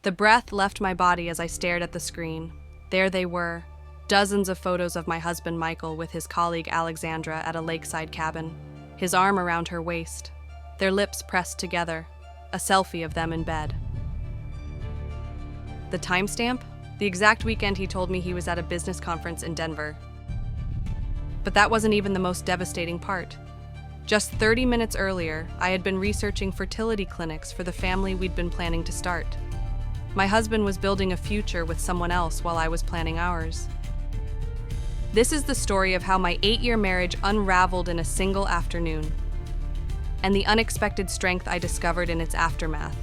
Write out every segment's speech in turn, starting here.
The breath left my body as I stared at the screen. There they were, dozens of photos of my husband Michael with his colleague Alexandra at a lakeside cabin, his arm around her waist, their lips pressed together, a selfie of them in bed. The timestamp? The exact weekend he told me he was at a business conference in Denver. But that wasn't even the most devastating part. Just 30 minutes earlier, I had been researching fertility clinics for the family we'd been planning to start. My husband was building a future with someone else while I was planning ours. This is the story of how my 8-year marriage unraveled in a single afternoon, and the unexpected strength I discovered in its aftermath.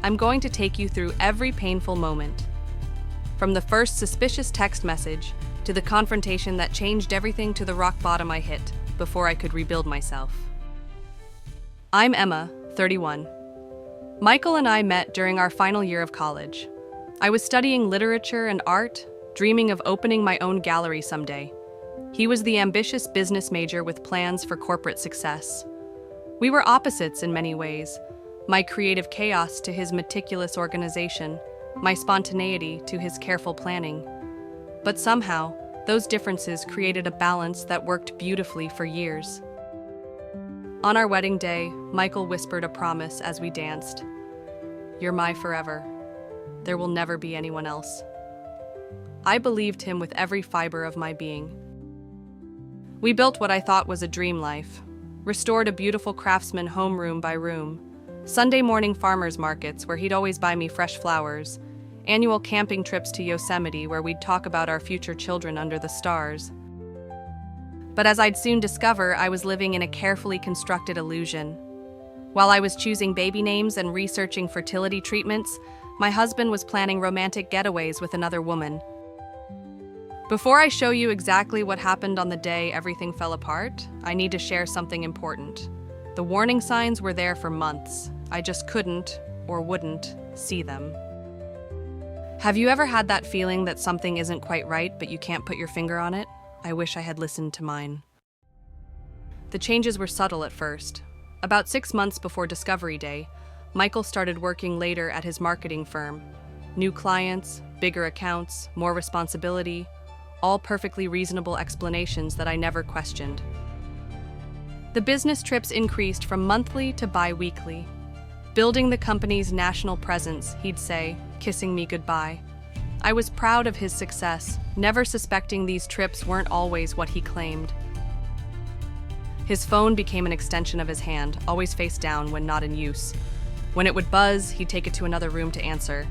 I'm going to take you through every painful moment, from the first suspicious text message to the confrontation that changed everything to the rock bottom I hit before I could rebuild myself. I'm Emma, 31. Michael and I met during our final year of college. I was studying literature and art, dreaming of opening my own gallery someday. He was the ambitious business major with plans for corporate success. We were opposites in many ways, my creative chaos to his meticulous organization, my spontaneity to his careful planning. But somehow, those differences created a balance that worked beautifully for years. On our wedding day, Michael whispered a promise as we danced. "You're my forever. There will never be anyone else." I believed him with every fiber of my being. We built what I thought was a dream life, restored a beautiful craftsman home room by room, Sunday morning farmers markets where he'd always buy me fresh flowers, annual camping trips to Yosemite where we'd talk about our future children under the stars. But as I'd soon discover, I was living in a carefully constructed illusion. While I was choosing baby names and researching fertility treatments, my husband was planning romantic getaways with another woman. Before I show you exactly what happened on the day everything fell apart, I need to share something important. The warning signs were there for months. I just couldn't, or wouldn't, see them. Have you ever had that feeling that something isn't quite right, but you can't put your finger on it? I wish I had listened to mine. The changes were subtle at first. About 6 months before Discovery Day, Michael started working later at his marketing firm. New clients, bigger accounts, more responsibility, all perfectly reasonable explanations that I never questioned. The business trips increased from monthly to bi-weekly. Building the company's national presence, he'd say, kissing me goodbye. I was proud of his success, never suspecting these trips weren't always what he claimed. His phone became an extension of his hand, always face down when not in use. When it would buzz, he'd take it to another room to answer.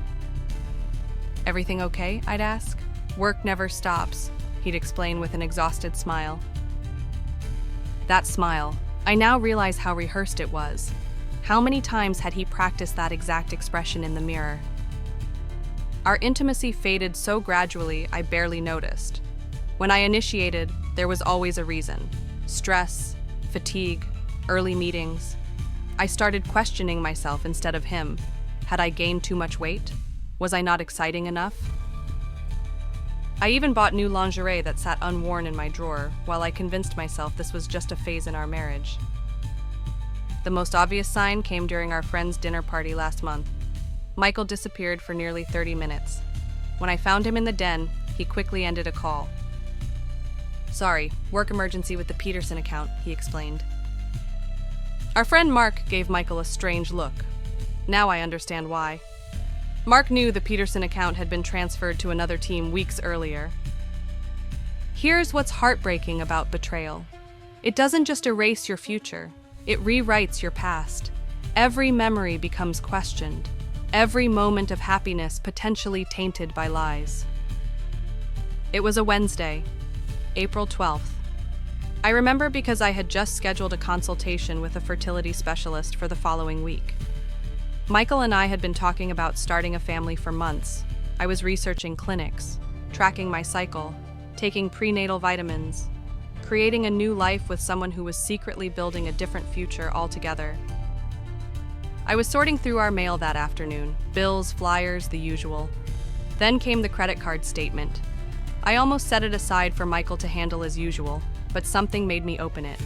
"Everything okay?" I'd ask. "Work never stops," he'd explain with an exhausted smile. That smile, I now realize how rehearsed it was. How many times had he practiced that exact expression in the mirror? Our intimacy faded so gradually I barely noticed. When I initiated, there was always a reason. Stress, fatigue, early meetings. I started questioning myself instead of him. Had I gained too much weight? Was I not exciting enough? I even bought new lingerie that sat unworn in my drawer, while I convinced myself this was just a phase in our marriage. The most obvious sign came during our friend's dinner party last month. Michael disappeared for nearly 30 minutes. When I found him in the den, he quickly ended a call. "Sorry, work emergency with the Peterson account," he explained. Our friend Mark gave Michael a strange look. Now I understand why. Mark knew the Peterson account had been transferred to another team weeks earlier. Here's what's heartbreaking about betrayal. It doesn't just erase your future, it rewrites your past. Every memory becomes questioned. Every moment of happiness potentially tainted by lies. It was a Wednesday, April 12th. I remember because I had just scheduled a consultation with a fertility specialist for the following week. Michael and I had been talking about starting a family for months. I was researching clinics, tracking my cycle, taking prenatal vitamins, creating a new life with someone who was secretly building a different future altogether. I was sorting through our mail that afternoon, bills, flyers, the usual. Then came the credit card statement. I almost set it aside for Michael to handle as usual, but something made me open it.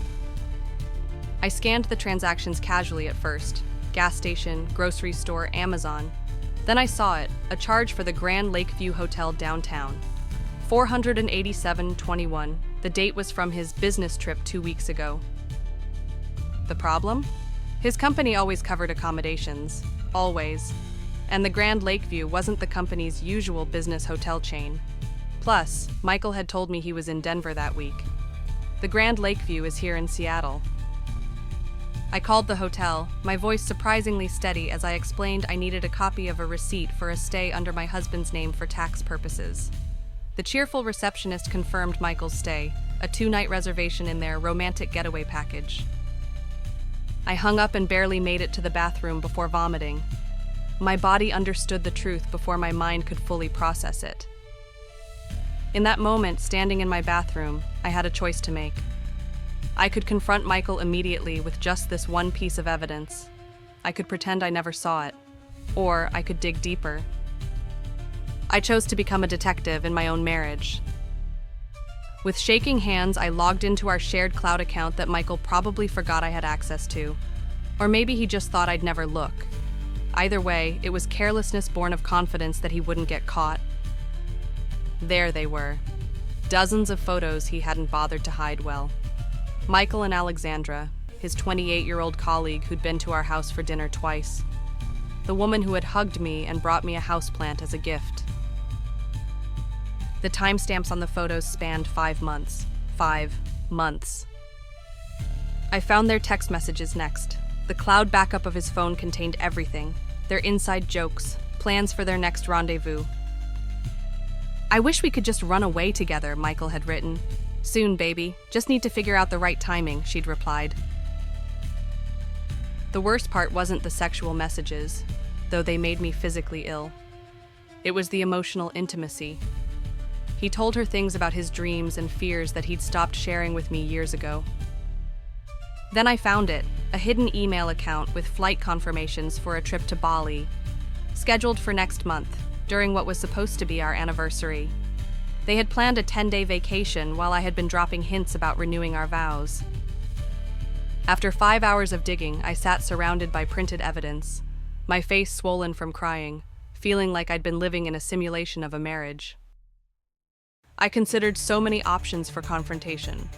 I scanned the transactions casually at first. Gas station, grocery store, Amazon. Then I saw it, a charge for the Grand Lakeview Hotel downtown. $487.21. The date was from his business trip 2 weeks ago. The problem? His company always covered accommodations. Always. And the Grand Lakeview wasn't the company's usual business hotel chain. Plus, Michael had told me he was in Denver that week. The Grand Lakeview is here in Seattle. I called the hotel, my voice surprisingly steady as I explained I needed a copy of a receipt for a stay under my husband's name for tax purposes. The cheerful receptionist confirmed Michael's stay, a 2-night reservation in their romantic getaway package. I hung up and barely made it to the bathroom before vomiting. My body understood the truth before my mind could fully process it. In that moment, standing in my bathroom, I had a choice to make. I could confront Michael immediately with just this one piece of evidence. I could pretend I never saw it. Or I could dig deeper. I chose to become a detective in my own marriage. With shaking hands, I logged into our shared cloud account that Michael probably forgot I had access to. Or maybe he just thought I'd never look. Either way, it was carelessness born of confidence that he wouldn't get caught. There they were. Dozens of photos he hadn't bothered to hide well. Michael and Alexandra, his 28-year-old colleague who'd been to our house for dinner twice. The woman who had hugged me and brought me a houseplant as a gift. The timestamps on the photos spanned 5 months. 5 months. I found their text messages next. The cloud backup of his phone contained everything. Their inside jokes, plans for their next rendezvous. "I wish we could just run away together," Michael had written. "Soon, baby. Just need to figure out the right timing," she'd replied. The worst part wasn't the sexual messages, though they made me physically ill. It was the emotional intimacy. He told her things about his dreams and fears that he'd stopped sharing with me years ago. Then I found it, a hidden email account with flight confirmations for a trip to Bali, scheduled for next month, during what was supposed to be our anniversary. They had planned a 10-day vacation while I had been dropping hints about renewing our vows. After 5 hours of digging, I sat surrounded by printed evidence, my face swollen from crying, feeling like I'd been living in a simulation of a marriage. I considered so many options for confrontation.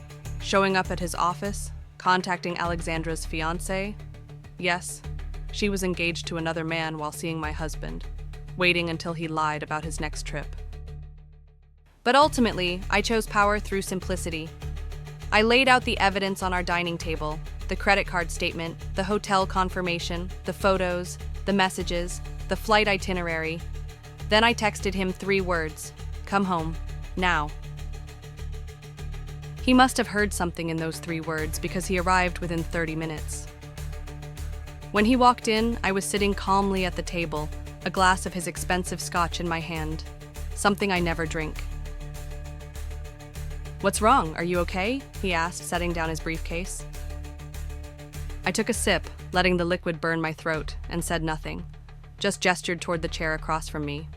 Showing up at his office, contacting Alexandra's fiancé. Yes, she was engaged to another man while seeing my husband, waiting until he lied about his next trip. But ultimately, I chose power through simplicity. I laid out the evidence on our dining table, the credit card statement, the hotel confirmation, the photos, the messages, the flight itinerary. Then I texted him 3 words: "Come home, now." He must have heard something in those 3 words because he arrived within 30 minutes. When he walked in, I was sitting calmly at the table, a glass of his expensive scotch in my hand, something I never drink. "What's wrong? Are you okay?" he asked, setting down his briefcase. I took a sip, letting the liquid burn my throat, and said nothing, just gestured toward the chair across from me.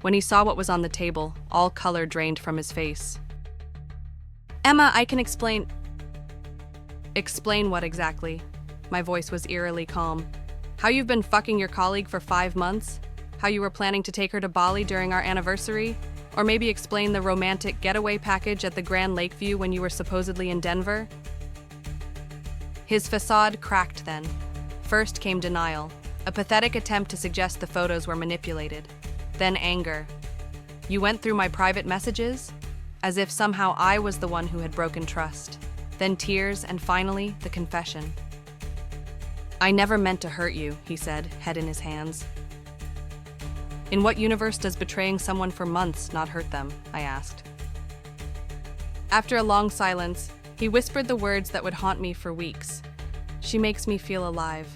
When he saw what was on the table, all color drained from his face. "Emma, I can explain." "Explain what exactly?" My voice was eerily calm. "How you've been fucking your colleague for 5 months? How you were planning to take her to Bali during our anniversary? Or maybe explain the romantic getaway package at the Grand Lakeview when you were supposedly in Denver?" His facade cracked then. First came denial, a pathetic attempt to suggest the photos were manipulated. Then anger. "You went through my private messages?" As if somehow I was the one who had broken trust. Then tears, and finally, the confession. "I never meant to hurt you," he said, head in his hands. "In what universe does betraying someone for months not hurt them?" I asked. After a long silence, he whispered the words that would haunt me for weeks. "She makes me feel alive."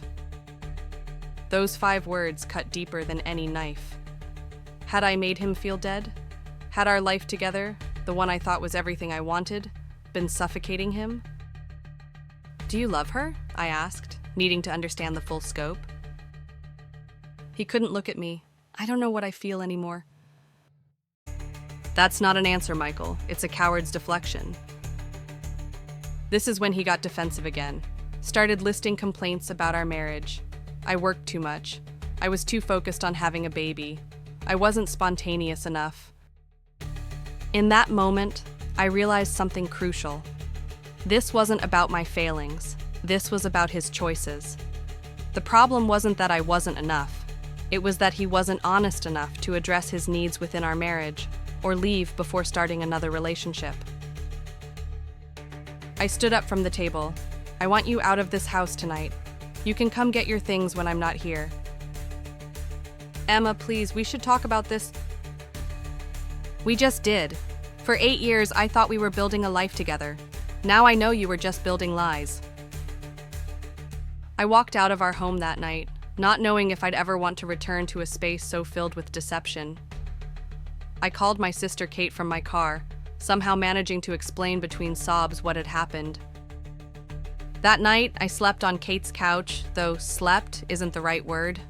Those 5 words cut deeper than any knife. Had I made him feel dead? Had our life together, the one I thought was everything I wanted, been suffocating him? "Do you love her?" I asked, needing to understand the full scope. He couldn't look at me. "I don't know what I feel anymore." "That's not an answer, Michael. It's a coward's deflection." This is when he got defensive again, started listing complaints about our marriage. I worked too much. I was too focused on having a baby. I wasn't spontaneous enough. In that moment, I realized something crucial. This wasn't about my failings. This was about his choices. The problem wasn't that I wasn't enough. It was that he wasn't honest enough to address his needs within our marriage or leave before starting another relationship. I stood up from the table. I want you out of this house tonight. You can come get your things when I'm not here. Emma, please, we should talk about this. We just did. For 8 years, I thought we were building a life together. Now I know you were just building lies. I walked out of our home that night, not knowing if I'd ever want to return to a space so filled with deception. I called my sister Kate from my car, somehow managing to explain between sobs what had happened. That night, I slept on Kate's couch, though slept isn't the right word.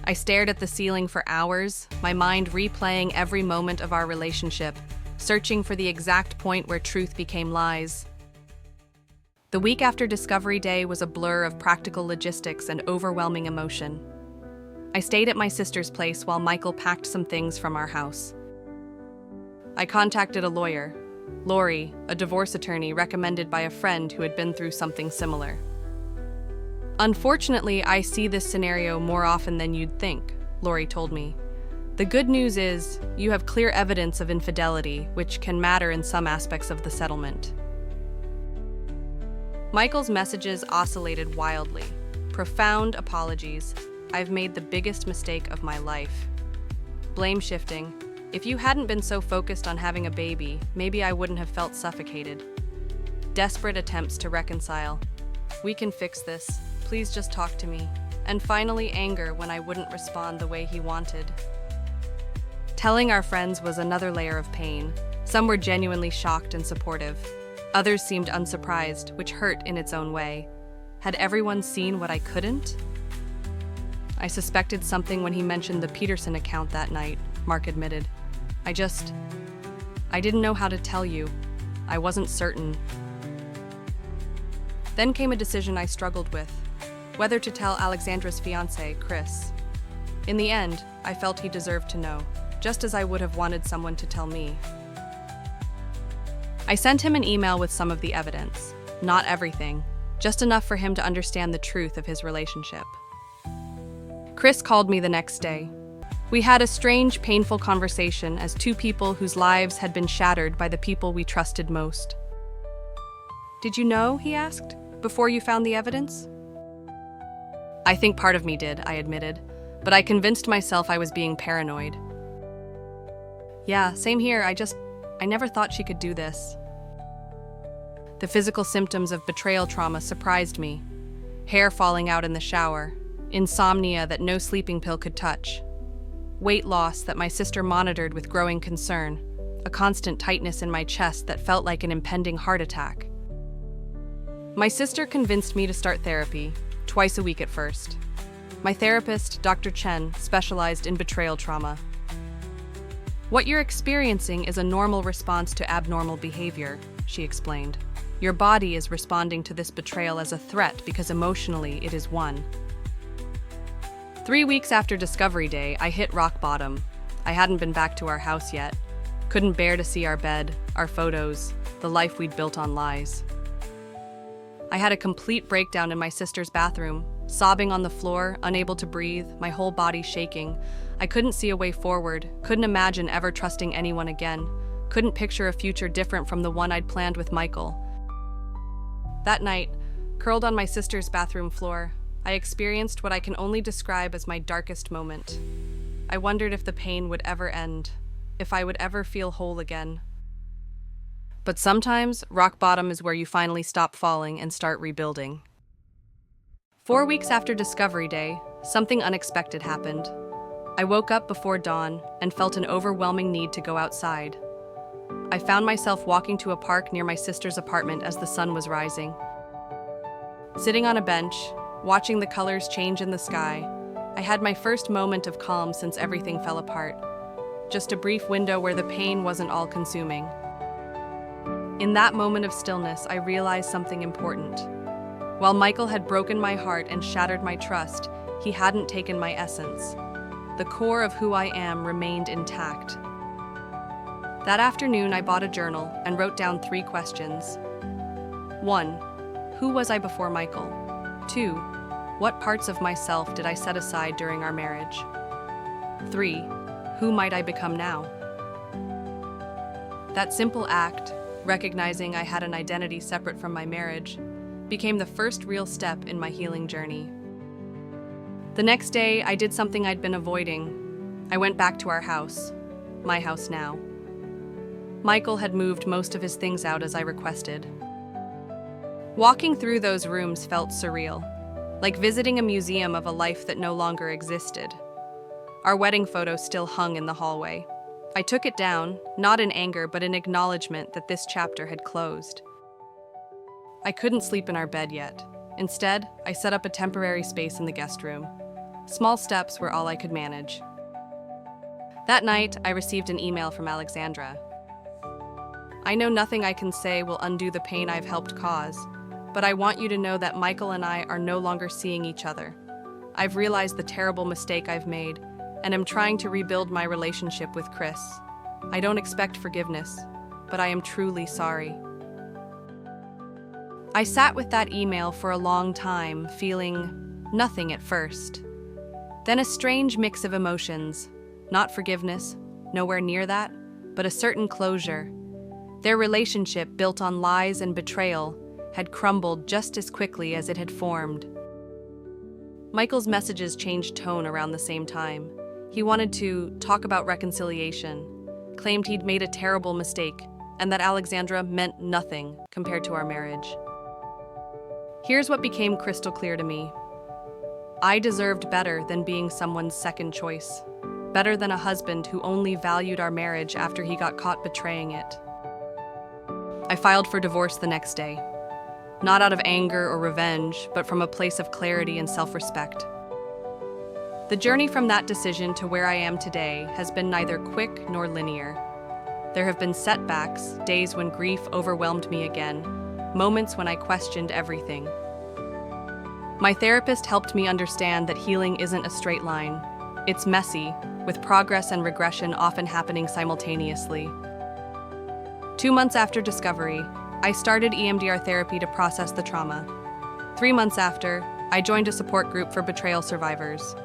I stared at the ceiling for hours, my mind replaying every moment of our relationship, searching for the exact point where truth became lies. The week after Discovery Day was a blur of practical logistics and overwhelming emotion. I stayed at my sister's place while Michael packed some things from our house. I contacted a lawyer, Lori, a divorce attorney recommended by a friend who had been through something similar. Unfortunately, I see this scenario more often than you'd think, Lori told me. The good news is, you have clear evidence of infidelity, which can matter in some aspects of the settlement. Michael's messages oscillated wildly. Profound apologies. I've made the biggest mistake of my life. Blame shifting. If you hadn't been so focused on having a baby, maybe I wouldn't have felt suffocated. Desperate attempts to reconcile. We can fix this. Please just talk to me. And finally, anger when I wouldn't respond the way he wanted. Telling our friends was another layer of pain. Some were genuinely shocked and supportive. Others seemed unsurprised, which hurt in its own way. Had everyone seen what I couldn't? I suspected something when he mentioned the Peterson account that night, Mark admitted. I didn't know how to tell you. I wasn't certain. Then came a decision I struggled with, whether to tell Alexandra's fiancé, Chris. In the end, I felt he deserved to know, just as I would have wanted someone to tell me. I sent him an email with some of the evidence. Not everything, just enough for him to understand the truth of his relationship. Chris called me the next day. We had a strange, painful conversation as two people whose lives had been shattered by the people we trusted most. Did you know, he asked, before you found the evidence? I think part of me did, I admitted, but I convinced myself I was being paranoid. Yeah, same here, I never thought she could do this. The physical symptoms of betrayal trauma surprised me. Hair falling out in the shower, insomnia that no sleeping pill could touch, weight loss that my sister monitored with growing concern, a constant tightness in my chest that felt like an impending heart attack. My sister convinced me to start therapy, twice a week at first. My therapist, Dr. Chen, specialized in betrayal trauma. What you're experiencing is a normal response to abnormal behavior, she explained. Your body is responding to this betrayal as a threat because emotionally it is one. 3 weeks after Discovery Day, I hit rock bottom. I hadn't been back to our house yet. Couldn't bear to see our bed, our photos, the life we'd built on lies. I had a complete breakdown in my sister's bathroom, sobbing on the floor, unable to breathe, my whole body shaking. I couldn't see a way forward, couldn't imagine ever trusting anyone again, couldn't picture a future different from the one I'd planned with Michael. That night, curled on my sister's bathroom floor, I experienced what I can only describe as my darkest moment. I wondered if the pain would ever end, if I would ever feel whole again. But sometimes, rock bottom is where you finally stop falling and start rebuilding. 4 weeks after Discovery Day, something unexpected happened. I woke up before dawn and felt an overwhelming need to go outside. I found myself walking to a park near my sister's apartment as the sun was rising. Sitting on a bench, watching the colors change in the sky, I had my first moment of calm since everything fell apart. Just a brief window where the pain wasn't all-consuming. In that moment of stillness, I realized something important. While Michael had broken my heart and shattered my trust, he hadn't taken my essence. The core of who I am remained intact. That afternoon, I bought a journal and wrote down 3 questions. 1. Who was I before Michael? 2. What parts of myself did I set aside during our marriage? 3. Who might I become now? That simple act, recognizing I had an identity separate from my marriage, became the first real step in my healing journey. The next day, I did something I'd been avoiding. I went back to our house, my house now. Michael had moved most of his things out as I requested. Walking through those rooms felt surreal, like visiting a museum of a life that no longer existed. Our wedding photo still hung in the hallway. I took it down, not in anger, but in acknowledgement that this chapter had closed. I couldn't sleep in our bed yet. Instead, I set up a temporary space in the guest room. Small steps were all I could manage. That night, I received an email from Alexandra. I know nothing I can say will undo the pain I've helped cause, but I want you to know that Michael and I are no longer seeing each other. I've realized the terrible mistake I've made, and am trying to rebuild my relationship with Chris. I don't expect forgiveness, but I am truly sorry. I sat with that email for a long time, feeling nothing at first. Then a strange mix of emotions, not forgiveness, nowhere near that, but a certain closure. Their relationship, built on lies and betrayal, had crumbled just as quickly as it had formed. Michael's messages changed tone around the same time. He wanted to talk about reconciliation, claimed he'd made a terrible mistake, and that Alexandra meant nothing compared to our marriage. Here's what became crystal clear to me. I deserved better than being someone's second choice, better than a husband who only valued our marriage after he got caught betraying it. I filed for divorce the next day, not out of anger or revenge, but from a place of clarity and self-respect. The journey from that decision to where I am today has been neither quick nor linear. There have been setbacks, days when grief overwhelmed me again, moments when I questioned everything. My therapist helped me understand that healing isn't a straight line. It's messy, with progress and regression often happening simultaneously. 2 months after discovery, I started EMDR therapy to process the trauma. 3 months after, I joined a support group for betrayal survivors.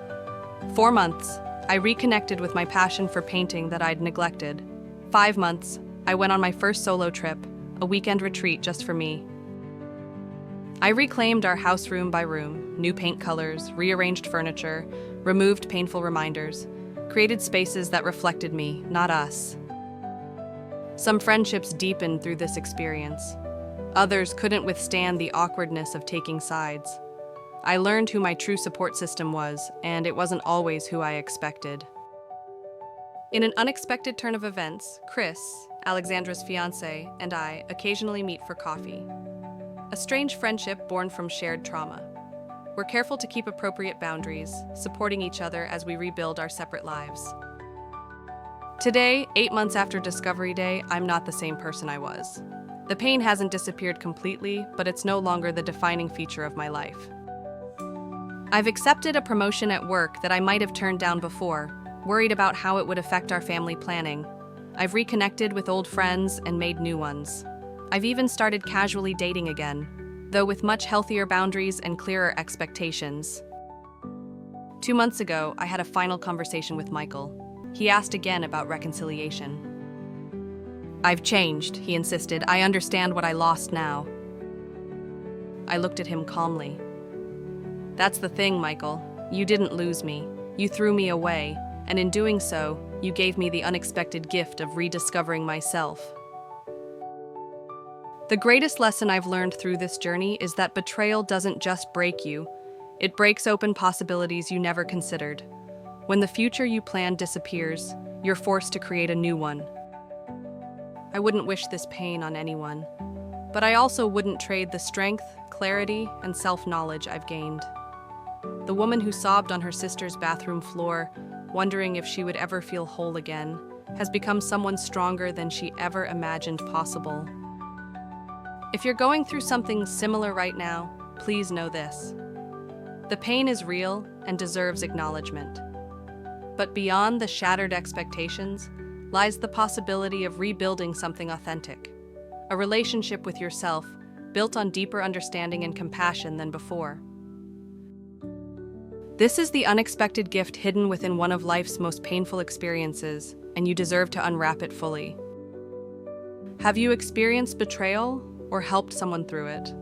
4 months, I reconnected with my passion for painting that I'd neglected. 5 months, I went on my first solo trip, a weekend retreat just for me. I reclaimed our house room by room, new paint colors, rearranged furniture, removed painful reminders, created spaces that reflected me, not us. Some friendships deepened through this experience. Others couldn't withstand the awkwardness of taking sides. I learned who my true support system was, and it wasn't always who I expected. In an unexpected turn of events, Chris, Alexandra's fiancé, and I occasionally meet for coffee. A strange friendship born from shared trauma. We're careful to keep appropriate boundaries, supporting each other as we rebuild our separate lives. Today, 8 months after Discovery Day, I'm not the same person I was. The pain hasn't disappeared completely, but it's no longer the defining feature of my life. I've accepted a promotion at work that I might have turned down before, worried about how it would affect our family planning. I've reconnected with old friends and made new ones. I've even started casually dating again, though with much healthier boundaries and clearer expectations. 2 months ago, I had a final conversation with Michael. He asked again about reconciliation. I've changed, he insisted. I understand what I lost now. I looked at him calmly. That's the thing, Michael. You didn't lose me. You threw me away, and in doing so, you gave me the unexpected gift of rediscovering myself. The greatest lesson I've learned through this journey is that betrayal doesn't just break you, it breaks open possibilities you never considered. When the future you planned disappears, you're forced to create a new one. I wouldn't wish this pain on anyone, but I also wouldn't trade the strength, clarity, and self-knowledge I've gained. The woman who sobbed on her sister's bathroom floor, wondering if she would ever feel whole again, has become someone stronger than she ever imagined possible. If you're going through something similar right now, please know this. The pain is real and deserves acknowledgement. But beyond the shattered expectations lies the possibility of rebuilding something authentic, a relationship with yourself built on deeper understanding and compassion than before. This is the unexpected gift hidden within one of life's most painful experiences, and you deserve to unwrap it fully. Have you experienced betrayal or helped someone through it?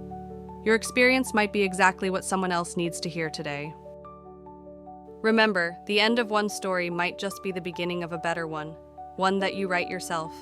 Your experience might be exactly what someone else needs to hear today. Remember, the end of one story might just be the beginning of a better one that you write yourself.